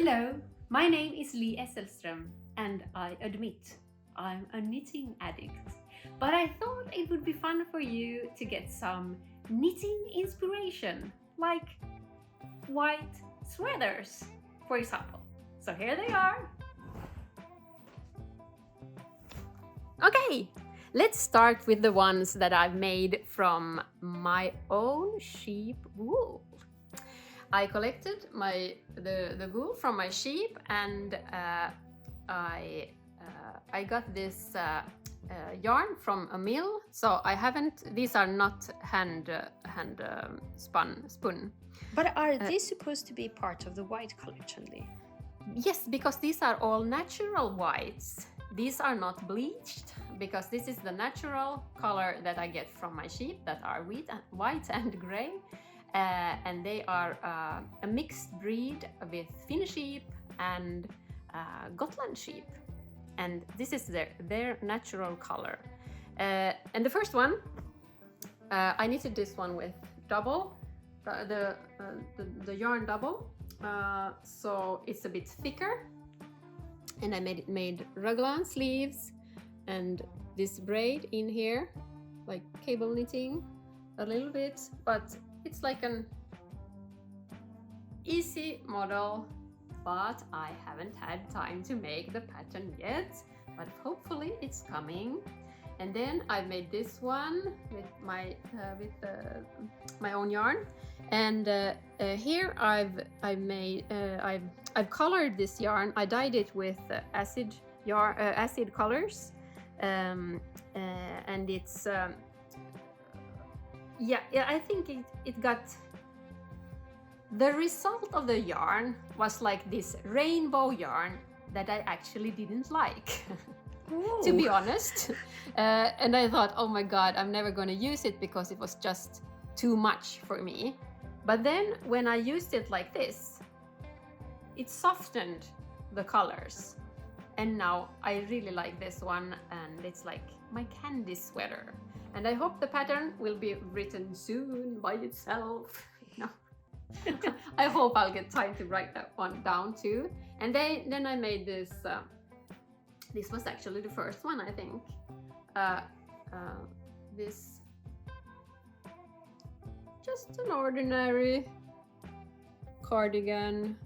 Hello, my name is Lee Esselström and I admit I'm a knitting addict. But I thought it would be fun for you to get some knitting inspiration, like white sweaters, for example. So here they are. Okay, let's start with the ones that I've made from my own sheep wool. I collected the wool from my sheep, and I got this yarn from a mill. So I haven't. These are not hand spun. But are these supposed to be part of the white collection, Lee? Yes, because these are all natural whites. These are not bleached, because this is the natural color that I get from my sheep that are white and gray. And they are a mixed breed with Finnish sheep and Gotland sheep. And this is their natural color. And the first one, I knitted this one with double, the yarn double. So it's a bit thicker. And I made raglan sleeves and this braid in here, like cable knitting a little bit, but it's like an easy model, but I haven't had time to make the pattern yet, but hopefully it's coming. And then I made this one with my own yarn, and here I've colored this yarn. I dyed it with acid colors, and it's I think it got, the result of the yarn was like this rainbow yarn that I actually didn't like. To be honest. And I thought, oh my god, I'm never going to use it because it was just too much for me. But then when I used it like this, it softened the colors. And now I really like this one, and it's like my candy sweater. And I hope the pattern will be written soon by itself. No. I hope I'll get time to write that one down too. And then I made this. This was actually the first one, I think. This, just an ordinary cardigan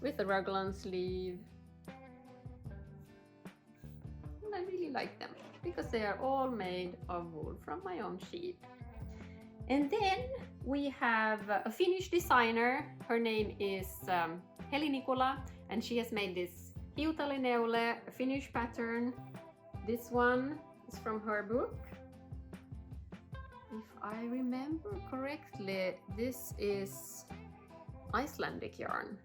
with a raglan sleeve. And I really like them because they are all made of wool from my own sheep. And then we have a Finnish designer. Her name is Heli Nikula, and she has made this Hiutale Neule, a Finnish pattern. This one is from her book. If I remember correctly, this is Icelandic yarn,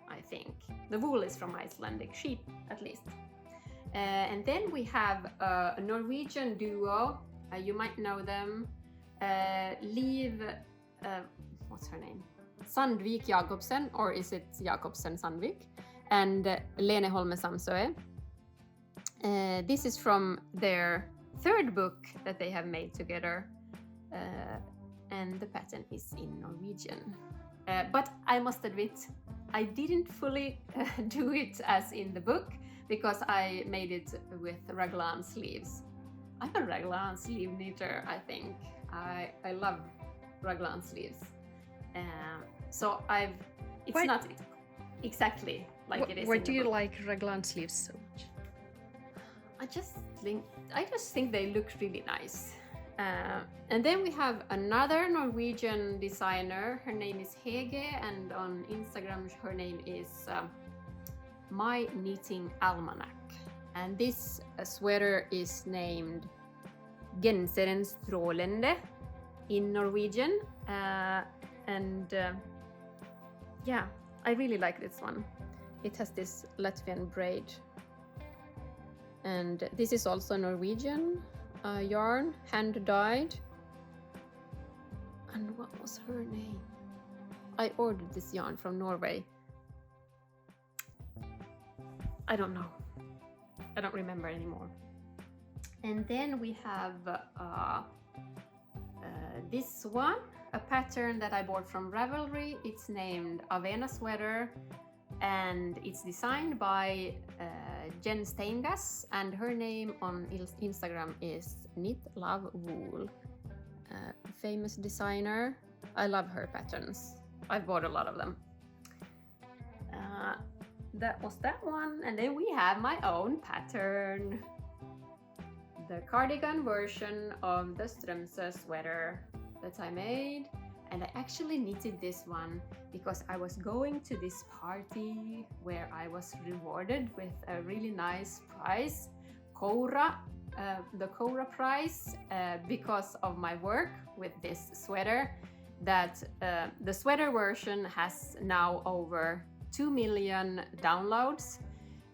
I think. The wool is from Icelandic sheep, at least. And then we have a Norwegian duo. You might know them. Liv, what's her name? Sandvik Jakobsen, or is it Jakobsen Sandvik? And Lene Holme Samsøe. This is from their third book that they have made together. And the pattern is in Norwegian. But I must admit, I didn't fully do it as in the book, because I made it with raglan sleeves. I'm a raglan sleeve knitter, I think. I love raglan sleeves. So it's not exactly like it is. Why do you like raglan sleeves so much? I just think they look really nice. And then we have another Norwegian designer. Her name is Hege, and on Instagram her name is My Knitting Almanac. And this sweater is named Genseren strålende in Norwegian. Yeah, I really like this one. It has this Latvian braid. And this is also Norwegian yarn, hand dyed. And what was her name? I ordered this yarn from Norway. I don't know. I don't remember anymore. And then we have this one, a pattern that I bought from Ravelry. It's named Avena Sweather, and it's designed by Jenn Steingass, and her name on Instagram is knit.love.wool. Famous designer. I love her patterns. I've bought a lot of them. That was that one, and then we have my own pattern. The cardigan version of the Strömsö sweater that I made, and I actually knitted this one because I was going to this party where I was rewarded with a really nice prize, Koura, the Koura prize, because of my work with this sweater. That the sweater version has now over 2 million downloads,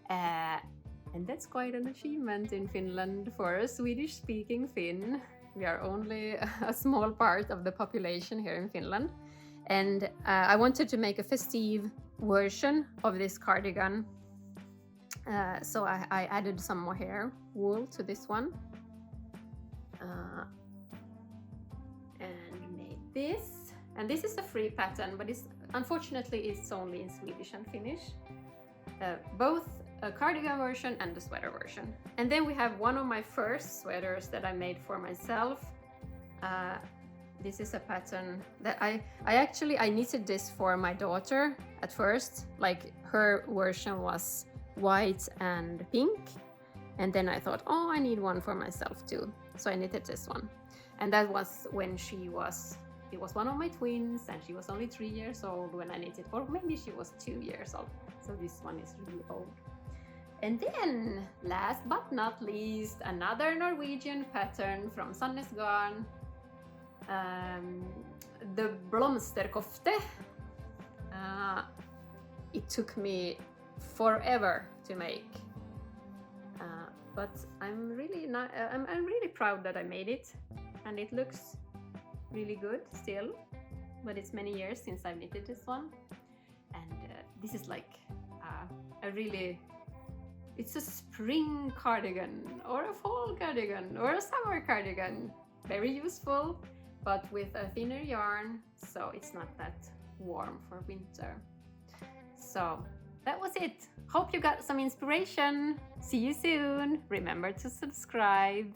and that's quite an achievement in Finland for a Swedish-speaking Finn. We are only a small part of the population here in Finland, and I wanted to make a festive version of this cardigan, so I added some mohair wool to this one, and made this. And this is a free pattern, but unfortunately it's only in Swedish and Finnish, both a cardigan version and the sweater version. And then we have one of my first sweaters that I made for myself. This is a pattern that I knitted this for my daughter at first. Like, her version was white and pink, and then I thought, oh, I need one for myself too, so I knitted this one. And that was when it was one of my twins, and she was only 3 years old when I knitted, or maybe she was 2 years old. So this one is really old. And then, last but not least, another Norwegian pattern from Sandnes Garn, the Blomsterkofte. It took me forever to make, but I'm really proud that I made it, and it looks really good still. But it's many years since I've knitted this one, and this is like it's a spring cardigan, or a fall cardigan, or a summer cardigan. Very useful, but with a thinner yarn, so it's not that warm for winter. So that was it. Hope you got some inspiration. See you soon. Remember to subscribe.